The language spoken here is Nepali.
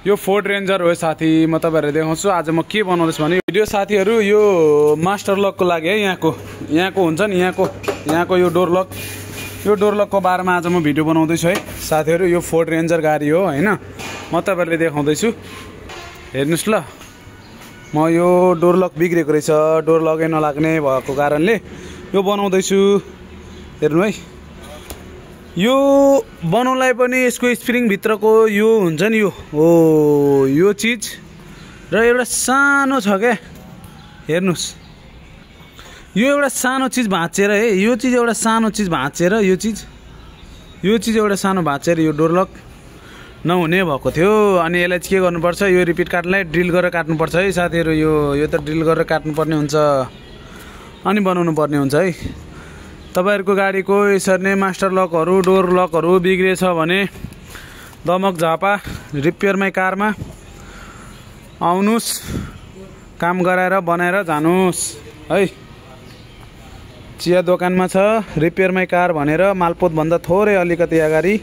यो फोर्ड रेन्जर हो साथी। म तपाईहरुलाई देखाउँछु आज म के बनाउँदैछु भने भिडियो साथीहरु यो मास्टर लकको लागि है यहाँको हुन्छ नि यहाँको यो डोर लकको बारेमा आज म भिडियो बनाउँदैछु है साथीहरु। यो फोर्ड रेन्जर गाडी हो हैन। म तपाईहरुलाई देखाउँदैछु हेर्नुस् ल। म यो डोर लक बिग्रेको रहेछ, डोर लकै नलाग्ने भएको कारणले यो बनाउँदैछु। हेर्नु है यो बनाउनलाई पनि यसको स्प्रिङ भित्रको यो हुन्छ नि यो चीज र एउटा सानो छ के हेर्नुस्। यो एउटा सानो चीज भाँचेर है यो चीज एउटा सानो चीज भाँचेर यो चीज एउटा सानो भाँचेर यो डोर लक नहुने भएको थियो। अनि यसलाई के गर्नुपर्छ यो रिपिट कार्डलाई ड्रिल गरेर काट्नुपर्छ है साथीहरु। यो त ड्रिल गरेर काट्नुपर्ने हुन्छ अनि बनाउनु पर्ने हुन्छ है। तपाईहरुको गाडीको यसरी नै मास्टर लकहरु डोर लकहरु बिग्रेछ भने दमक झापा रिपेयरमै कारमा आउनुस्, काम गराएर बनाएर जानुस् है। चिया दोकानमा छ रिपेयरमै कार भनेर मालपोत भन्दा थोरै अलिकति अगाडि